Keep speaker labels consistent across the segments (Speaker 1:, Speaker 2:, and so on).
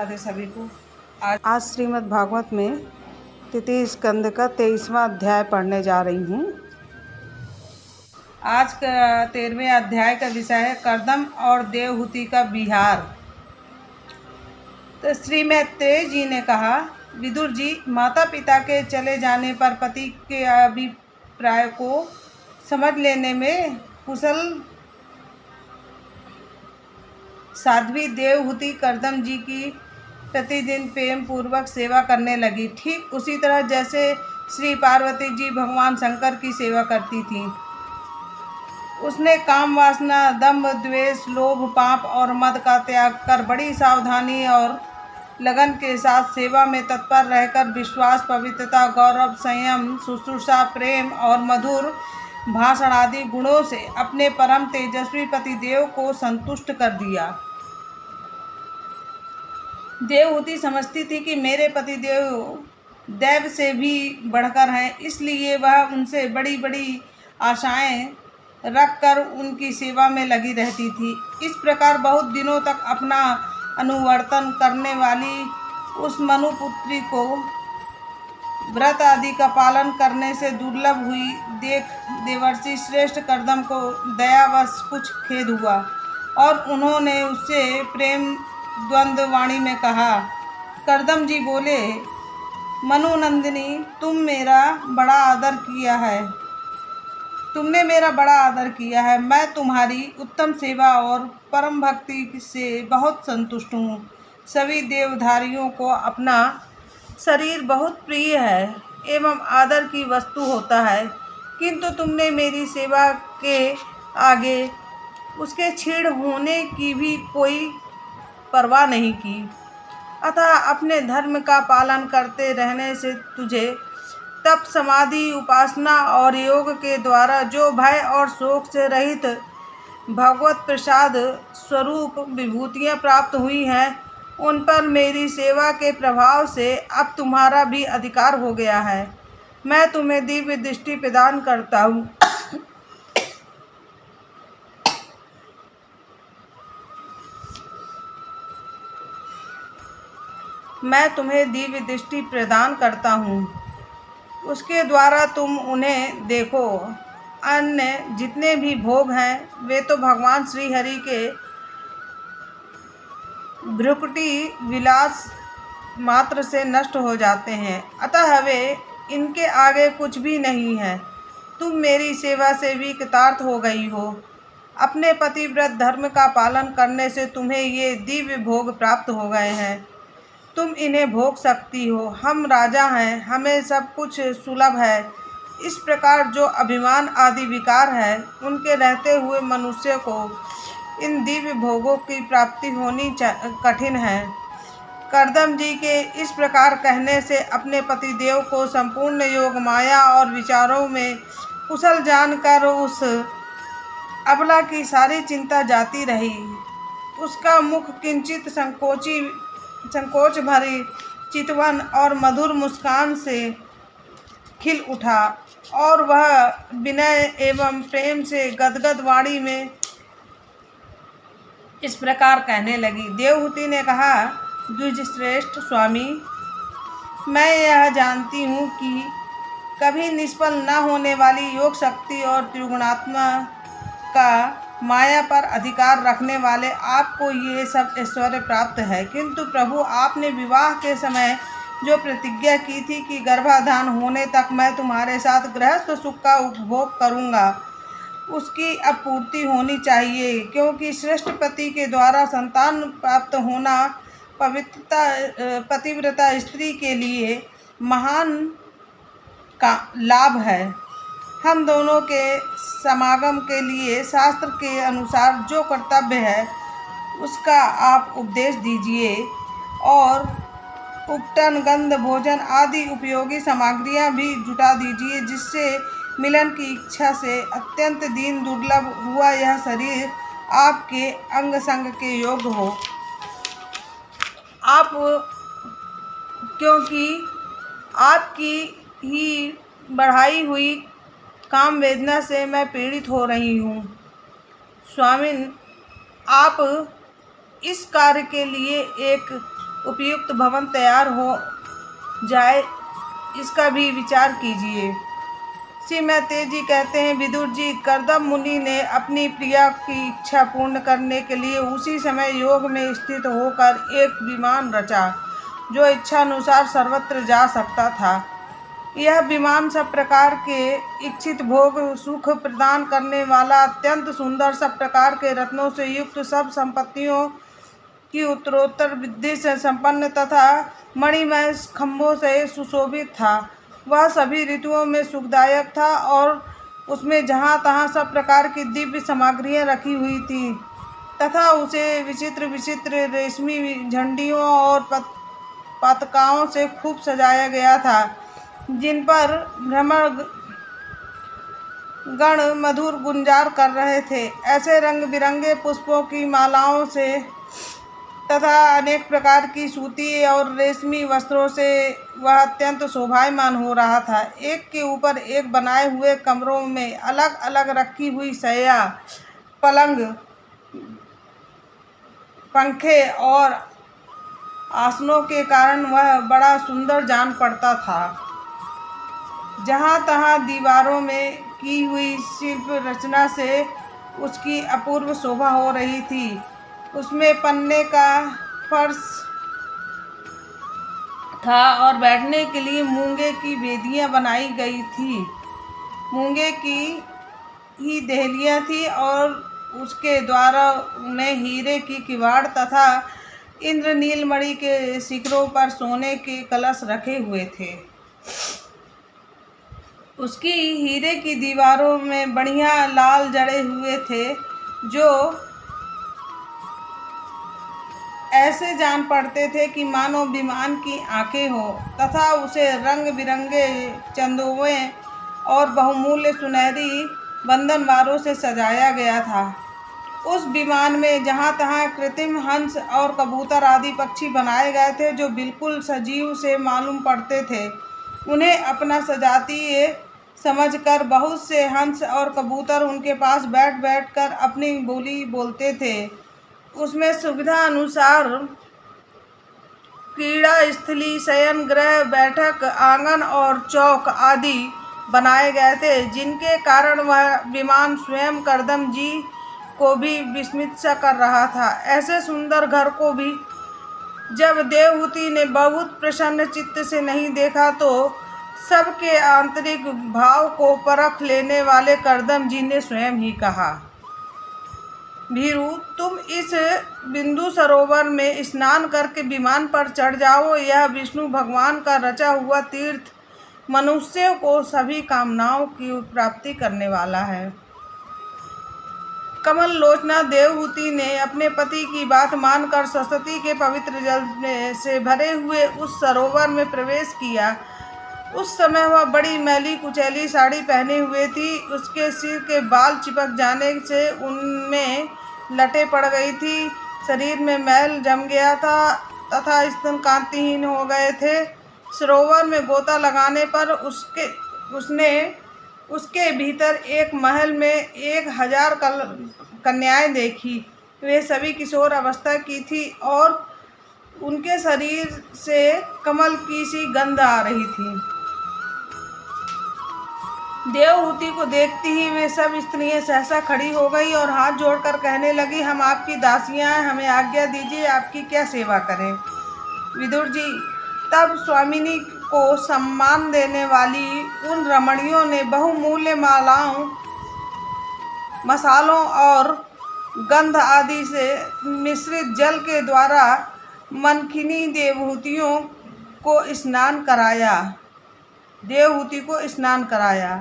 Speaker 1: राधे सभी को।
Speaker 2: आज श्रीमद् भागवत में तृतीय स्कंद का 23वां अध्याय पढ़ने जा रही हूँ।
Speaker 1: आज का 13वें अध्याय का विषय है कर्दम और देवहूति का विहार। तो श्री मैत्रेय जी ने कहा, विदुर जी, माता पिता के चले जाने पर पति के अभिप्राय को समझ लेने में कुशल साध्वी देवहूति कर्दम जी की प्रतिदिन प्रेम पूर्वक सेवा करने लगी, ठीक उसी तरह जैसे श्री पार्वती जी भगवान शंकर की सेवा करती थीं। उसने काम वासना, दंभ, द्वेष, लोभ, पाप और मद का त्याग कर बड़ी सावधानी और लगन के साथ सेवा में तत्पर रहकर विश्वास, पवित्रता, गौरव, संयम, शुश्रूषा, प्रेम और मधुर भाषण आदि गुणों से अपने परम तेजस्वी पति देव को संतुष्ट कर दिया। देवहूति समझती थी कि मेरे पति देव दैव से भी बढ़कर हैं, इसलिए वह उनसे बड़ी बड़ी आशाएं रखकर उनकी सेवा में लगी रहती थी। इस प्रकार बहुत दिनों तक अपना अनुवर्तन करने वाली उस मनुपुत्री को व्रत आदि का पालन करने से दुर्लभ हुई देख देवर्षि श्रेष्ठ कर्दम को दयावश कुछ खेद हुआ और उन्होंने उससे प्रेम द्वंद्व वाणी में कहा। कर्दम जी बोले, मनुनंदिनी, तुमने मेरा बड़ा आदर किया है। मैं तुम्हारी उत्तम सेवा और परम भक्ति से बहुत संतुष्ट हूँ। सभी देवधारियों को अपना शरीर बहुत प्रिय है एवं आदर की वस्तु होता है, किंतु तुमने मेरी सेवा के आगे उसके क्षीण होने की भी कोई परवाह नहीं की। अतः अपने धर्म का पालन करते रहने से तुझे तप, समाधि, उपासना और योग के द्वारा जो भय और शोक से रहित भगवत प्रसाद स्वरूप विभूतियाँ प्राप्त हुई हैं, उन पर मेरी सेवा के प्रभाव से अब तुम्हारा भी अधिकार हो गया है। मैं तुम्हें दिव्य दृष्टि प्रदान करता हूँ। उसके द्वारा तुम उन्हें देखो। अन्य जितने भी भोग हैं वे तो भगवान श्री हरि के भ्रुकुटी विलास मात्र से नष्ट हो जाते हैं, अतः वे इनके आगे कुछ भी नहीं है। तुम मेरी सेवा से भी कृतार्थ हो गई हो। अपने पतिव्रत धर्म का पालन करने से तुम्हें ये दिव्य भोग प्राप्त हो गए हैं। तुम इन्हें भोग सकती हो। हम राजा हैं, हमें सब कुछ सुलभ है। इस प्रकार जो अभिमान आदि विकार है, उनके रहते हुए मनुष्य को इन दिव्य भोगों की प्राप्ति होनी कठिन है। कर्दम जी के इस प्रकार कहने से अपने पति देव को संपूर्ण योग, माया और विचारों में कुशल जानकर उस अबला की सारी चिंता जाती रही। उसका मुख किंचित संकोच भरी चितवन और मधुर मुस्कान से खिल उठा और वह विनय एवं प्रेम से गदगद वाणी में इस प्रकार कहने लगी। देवहूति ने कहा, द्विज श्रेष्ठ स्वामी, मैं यह जानती हूँ कि कभी निष्फल न होने वाली योग शक्ति और त्रिगुणात्मा का माया पर अधिकार रखने वाले आपको ये सब ऐश्वर्य प्राप्त है, किंतु प्रभु, आपने विवाह के समय जो प्रतिज्ञा की थी कि गर्भाधान होने तक मैं तुम्हारे साथ गृहस्थ सुख का उपभोग करूंगा, उसकी अब पूर्ति होनी चाहिए, क्योंकि श्रेष्ठ पति के द्वारा संतान प्राप्त होना पतिव्रता स्त्री के लिए महान का लाभ है। हम दोनों के समागम के लिए शास्त्र के अनुसार जो कर्तव्य है उसका आप उपदेश दीजिए और उपटन, गंध, भोजन आदि उपयोगी सामग्रियां भी जुटा दीजिए, जिससे मिलन की इच्छा से अत्यंत दीन दुर्लभ हुआ यह शरीर आपके अंग संग के योग्य हो। क्योंकि आपकी ही बढ़ाई हुई काम वेदना से मैं पीड़ित हो रही हूँ। स्वामिन, आप इस कार्य के लिए एक उपयुक्त भवन तैयार हो जाए, इसका भी विचार कीजिए। श्री मैत्रेय जी कहते हैं, विदुर जी, कर्दम मुनि ने अपनी प्रिया की इच्छा पूर्ण करने के लिए उसी समय योग में स्थित होकर एक विमान रचा जो इच्छानुसार सर्वत्र जा सकता था। यह विमान सब प्रकार के इच्छित भोग सुख प्रदान करने वाला, अत्यंत सुंदर, सब प्रकार के रत्नों से युक्त, सब संपत्तियों की उत्तरोत्तर वृद्धि से संपन्न तथा मणिमय खंभों से सुशोभित था। वह सभी ऋतुओं में सुखदायक था और उसमें जहाँ तहाँ सब प्रकार की दिव्य सामग्रियाँ रखी हुई थी तथा उसे विचित्र विचित्र रेशमी झंडियों और पताकाओं से खूब सजाया गया था, जिन पर भ्रमर गण मधुर गुंजार कर रहे थे। ऐसे रंग बिरंगे पुष्पों की मालाओं से तथा अनेक प्रकार की सूती और रेशमी वस्त्रों से वह अत्यंत शोभायमान हो रहा था। एक के ऊपर एक बनाए हुए कमरों में अलग अलग रखी हुई शैया, पलंग, पंखे और आसनों के कारण वह बड़ा सुंदर जान पड़ता था। जहाँ तहाँ दीवारों में की हुई शिल्प रचना से उसकी अपूर्व शोभा हो रही थी। उसमें पन्ने का फर्श था और बैठने के लिए मूंगे की वेदियां बनाई गई थी। मूंगे की ही देहलियां थी और उसके द्वारा में हीरे की किवाड़ तथा इंद्रनीलमणि के शिखरों पर सोने के कलश रखे हुए थे। उसकी हीरे की दीवारों में बढ़िया लाल जड़े हुए थे जो ऐसे जान पड़ते थे कि मानो विमान की आंखें हो, तथा उसे रंग बिरंगे चंदों और बहुमूल्य सुनहरी बंधनवारों से सजाया गया था। उस विमान में जहाँ तहाँ कृत्रिम हंस और कबूतर आदि पक्षी बनाए गए थे जो बिल्कुल सजीव से मालूम पड़ते थे। उन्हें अपना सजातीय समझकर बहुत से हंस और कबूतर उनके पास बैठ बैठ कर अपनी बोली बोलते थे। उसमें सुविधा अनुसार क्रीड़ा स्थली, शयन गृह, बैठक आंगन और चौक आदि बनाए गए थे, जिनके कारण वह विमान स्वयं कर्दम जी को भी विस्मित सा कर रहा था। ऐसे सुंदर घर को भी जब देवहूति ने बहुत प्रसन्न चित्त से नहीं देखा तो सबके आंतरिक भाव को परख लेने वाले कर्दम जी ने स्वयं ही कहा, भीरू, तुम इस बिंदु सरोवर में स्नान करके विमान पर चढ़ जाओ। यह विष्णु भगवान का रचा हुआ तीर्थ मनुष्यों को सभी कामनाओं की प्राप्ति करने वाला है। कमल लोचना देवहूति ने अपने पति की बात मानकर सरस्वती के पवित्र जल से भरे हुए उस सरोवर में प्रवेश किया। उस समय वह बड़ी मैली कुचैली साड़ी पहने हुए थी। उसके सिर के बाल चिपक जाने से उनमें लटें पड़ गई थी। शरीर में मैल जम गया था तथा स्तन कांतिहीन हो गए थे। सरोवर में गोता लगाने पर उसने उसके भीतर एक महल में 1000 कन्याएं देखी। वे सभी किशोर अवस्था की थी और उनके शरीर से कमल की सी गंध आ रही थी। देवहूति को देखती ही वे सब स्त्रियां सहसा खड़ी हो गई और हाथ जोड़कर कहने लगी, हम आपकी दासियां हैं, हमें आज्ञा दीजिए, आपकी क्या सेवा करें। विदुर जी, तब स्वामिनी को सम्मान देने वाली उन रमणियों ने बहुमूल्य मालाओं, मसालों और गंध आदि से मिश्रित जल के द्वारा मनखिनी देवहूति को स्नान कराया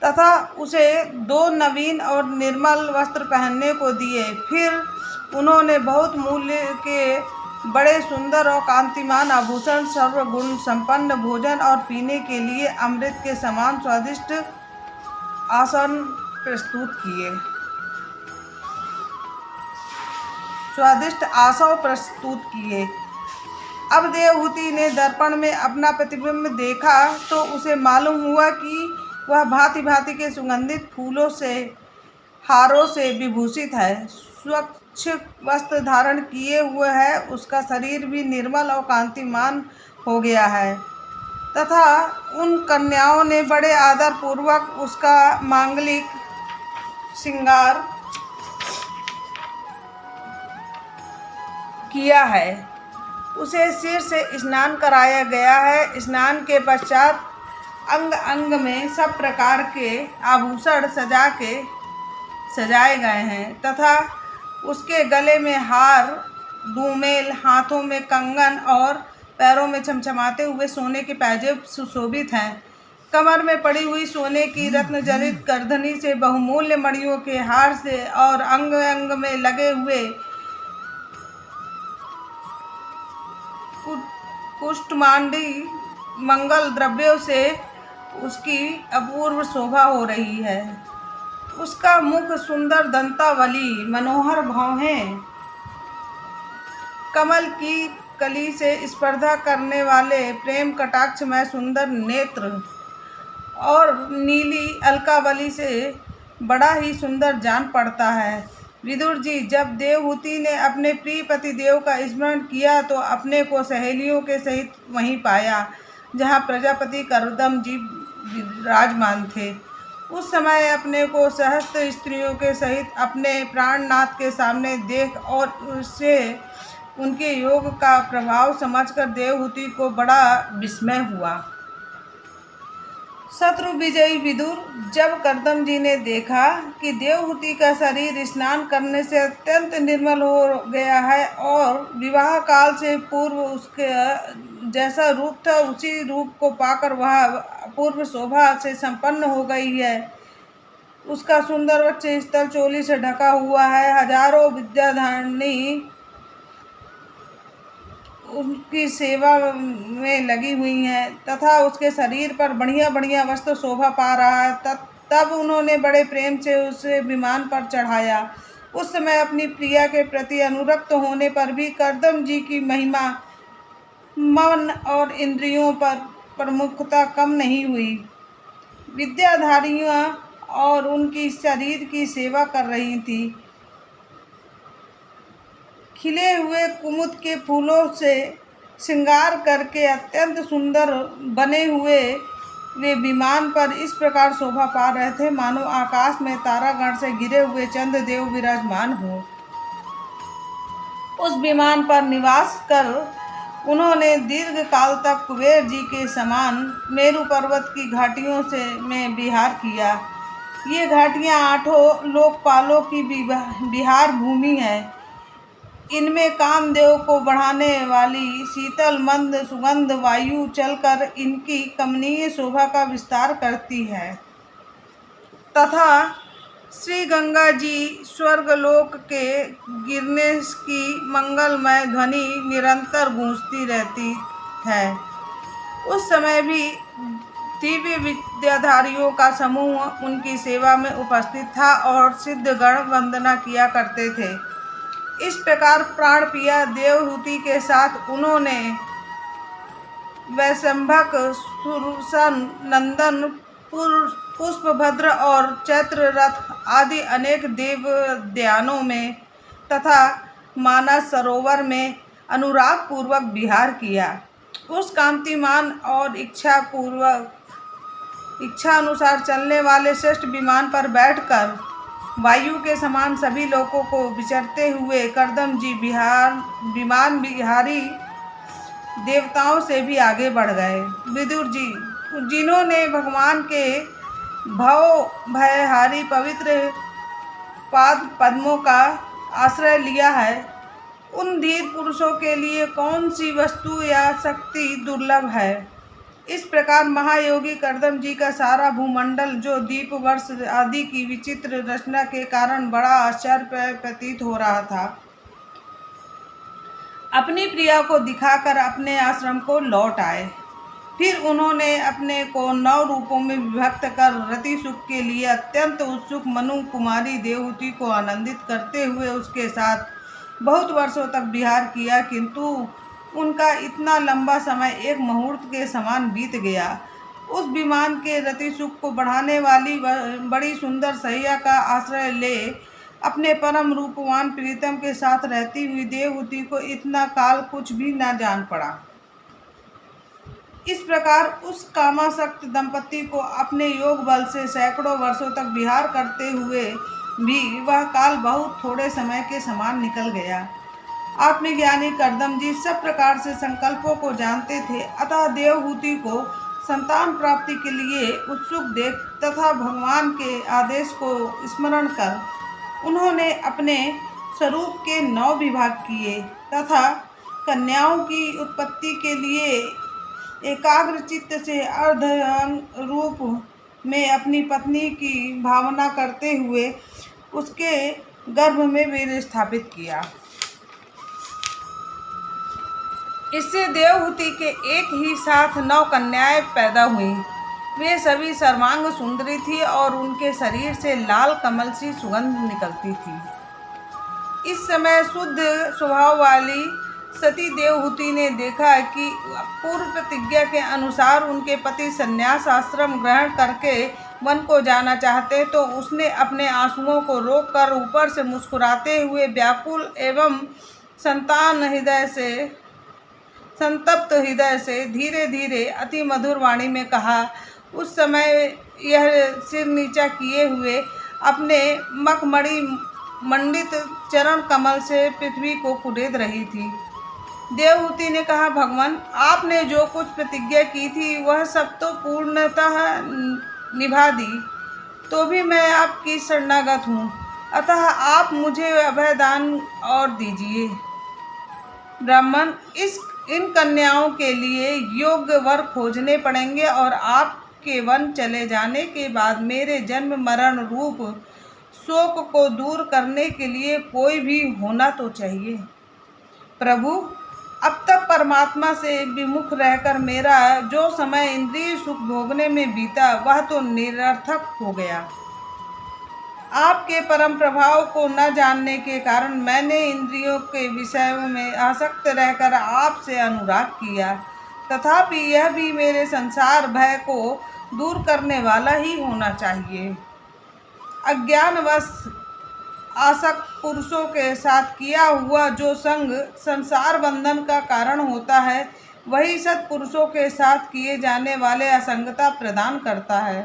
Speaker 1: तथा उसे 2 नवीन और निर्मल वस्त्र पहनने को दिए। फिर उन्होंने बहुत मूल्य के बड़े सुंदर और कांतिमान आभूषण, सर्वगुण संपन्न भोजन और पीने के लिए अमृत के समान स्वादिष्ट आसन प्रस्तुत किए। अब देवहूति ने दर्पण में अपना प्रतिबिंब देखा तो उसे मालूम हुआ कि वह भांति भांति के सुगंधित फूलों से हारों से विभूषित है, स्वच्छ वस्त्र धारण किए हुए है, उसका शरीर भी निर्मल और कांतिमान हो गया है तथा उन कन्याओं ने बड़े आदर पूर्वक उसका मांगलिक श्रृंगार किया है। उसे सिर से स्नान कराया गया है। स्नान के पश्चात अंग अंग में सब प्रकार के आभूषण सजाए गए हैं तथा उसके गले में हार, धूमेल, हाथों में कंगन और पैरों में चमचमाते हुए सोने के पैजेब सुशोभित हैं। कमर में पड़ी हुई सोने की रत्न जड़ित करधनी से बहुमूल्य मणियों के हार से और अंग अंग में लगे हुए कुष्ठमांडी मंगल द्रव्यों से उसकी अपूर्व शोभा हो रही है। उसका मुख सुंदर दंतावली, मनोहर भौहें, कमल की कली से स्पर्धा करने वाले प्रेम कटाक्ष में सुंदर नेत्र और नीली अलकावली से बड़ा ही सुंदर जान पड़ता है। विदुर जी, जब देवहूति ने अपने प्रिय पति देव का स्मरण किया तो अपने को सहेलियों के सहित वहीं पाया जहाँ प्रजापति कर्दम जी विराजमान थे। उस समय अपने को सहस्त्र स्त्रियों के सहित अपने प्राणनाथ के सामने देख और उससे उनके योग का प्रभाव समझकर देवहूति को बड़ा विस्मय हुआ। शत्रु विजयी विदुर, जब कर्दम जी ने देखा कि देवहूति का शरीर स्नान करने से अत्यंत निर्मल हो गया है और विवाह काल से पूर्व उसके जैसा रूप था उसी रूप को पाकर वह अपूर्व शोभा से संपन्न हो गई है, उसका सुंदर वक्ष स्थल चोली से ढका हुआ है, हजारों विद्याधारिणी उनकी सेवा में लगी हुई हैं तथा उसके शरीर पर बढ़िया बढ़िया वस्त्र शोभा पा रहा है। तब उन्होंने बड़े प्रेम से उसे विमान पर चढ़ाया। उस समय अपनी प्रिया के प्रति अनुरक्त होने पर भी कर्दम जी की महिमा मन और इंद्रियों पर प्रमुखता कम नहीं हुई। विद्याधारियाँ और उनकी शरीर की सेवा कर रही थी। खिले हुए कुमुद के फूलों से श्रृंगार करके अत्यंत सुंदर बने हुए वे विमान पर इस प्रकार शोभा पा रहे थे मानो आकाश में तारागण से घिरे हुए चंद्रदेव विराजमान हो। उस विमान पर निवास कर उन्होंने दीर्घ काल तक कुबेर जी के समान मेरु पर्वत की घाटियों में विहार किया। ये घाटियाँ 8 लोकपालों की विहार भूमि है। इनमें कामदेव को बढ़ाने वाली शीतल मंद सुगंध वायु चलकर इनकी कमनीय शोभा का विस्तार करती है तथा श्री गंगा जी स्वर्गलोक के गिरने की मंगलमय ध्वनि निरंतर गूंजती रहती है। उस समय भी दिव्य विद्याधारियों का समूह उनकी सेवा में उपस्थित था और सिद्धगण वंदना किया करते थे। इस प्रकार प्राण प्रिया देवहूति के साथ उन्होंने वैशंभक, सुरसा नंदन, पुष्पभद्र और चैत्र रथ आदि अनेक देवोद्यानों में तथा मानस सरोवर में अनुराग पूर्वक विहार किया। उस कांतिमान और इच्छा अनुसार चलने वाले श्रेष्ठ विमान पर बैठकर वायु के समान सभी लोगों को विचरते हुए कर्दम जी विमान बिहारी देवताओं से भी आगे बढ़ गए। विदुर जी, जिन्होंने भगवान के भयहारी पवित्र पाद पद्मों का आश्रय लिया है, उन धीर पुरुषों के लिए कौन सी वस्तु या शक्ति दुर्लभ है। इस प्रकार महायोगी कर्दम जी का सारा भूमंडल जो दीप वर्ष आदि की विचित्र रचना के कारण बड़ा आश्चर्य प्रतीत हो रहा था, अपनी प्रिया को दिखाकर अपने आश्रम को लौट आए। फिर उन्होंने अपने को 9 रूपों में विभक्त कर रति सुख के लिए अत्यंत उत्सुक मनु कुमारी देवहूति को आनंदित करते हुए उसके साथ बहुत वर्षों तक विहार किया, किंतु उनका इतना लंबा समय एक मुहूर्त के समान बीत गया। उस विमान के रति सुख को बढ़ाने वाली बड़ी सुंदर सैया का आश्रय ले अपने परम रूपवान प्रीतम के साथ रहती हुई देवहूति को इतना काल कुछ भी न जान पड़ा। इस प्रकार उस कामासक्त दंपति को अपने योग बल से सैकड़ों वर्षों तक विहार करते हुए भी वह काल बहुत थोड़े समय के समान निकल गया। आत्मज्ञानी करदम जी सब प्रकार से संकल्पों को जानते थे, अतः देवहूति को संतान प्राप्ति के लिए उत्सुक देख तथा भगवान के आदेश को स्मरण कर उन्होंने अपने स्वरूप के 9 विभाग किए तथा कन्याओं की उत्पत्ति के लिए एकाग्र चित्त से अर्ध रूप में अपनी पत्नी की भावना करते हुए उसके गर्भ में वीर्य स्थापित किया। इससे देवहूति के एक ही साथ 9 कन्याएं पैदा हुईं। वे सभी सर्वांग सुंदरी थी और उनके शरीर से लाल कमल सी सुगंध निकलती थी। इस समय शुद्ध स्वभाव वाली सती देवहूति ने देखा कि पूर्व प्रतिज्ञा के अनुसार उनके पति संन्यास आश्रम ग्रहण करके वन को जाना चाहते, तो उसने अपने आंसुओं को रोककर ऊपर से मुस्कुराते हुए व्याकुल एवं संतप्त हृदय से धीरे धीरे अति मधुर वाणी में कहा। उस समय यह सिर नीचा किए हुए अपने मखमणि मंडित चरण कमल से पृथ्वी को कुरेद रही थी। देवहूति ने कहा, भगवान, आपने जो कुछ प्रतिज्ञा की थी वह सब तो पूर्णतः निभा दी, तो भी मैं आपकी शरणागत हूँ, अतः आप मुझे अभयदान और दीजिए। ब्राह्मण, इन कन्याओं के लिए योग्य वर खोजने पड़ेंगे और आपके वन चले जाने के बाद मेरे जन्म मरण रूप शोक को दूर करने के लिए कोई भी होना तो चाहिए। प्रभु, अब तक परमात्मा से विमुख रहकर मेरा जो समय इंद्रिय सुख भोगने में बीता वह तो निरर्थक हो गया। आपके परम प्रभाव को न जानने के कारण मैंने इंद्रियों के विषयों में आसक्त रहकर आपसे अनुराग किया, तथापि यह भी मेरे संसार भय को दूर करने वाला ही होना चाहिए। अज्ञानवश आसक्त पुरुषों के साथ किया हुआ जो संग संसार बंधन का कारण होता है, वही सत्पुरुषों के साथ किए जाने वाले असंगता प्रदान करता है।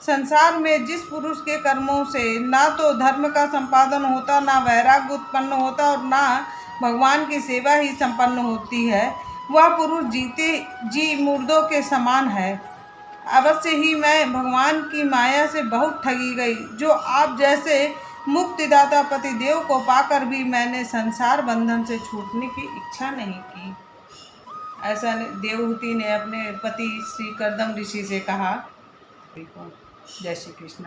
Speaker 1: संसार में जिस पुरुष के कर्मों से ना तो धर्म का संपादन होता, ना वैराग्य उत्पन्न होता और ना भगवान की सेवा ही संपन्न होती है, वह पुरुष जीते जी मुर्दों के समान है। अवश्य ही मैं भगवान की माया से बहुत ठगी गई, जो आप जैसे मुक्तिदाता पतिदेव को पाकर भी मैंने संसार बंधन से छूटने की इच्छा नहीं की। ऐसा देवहूति ने अपने पति श्री करदम ऋषि से कहा। जय श्री कृष्ण।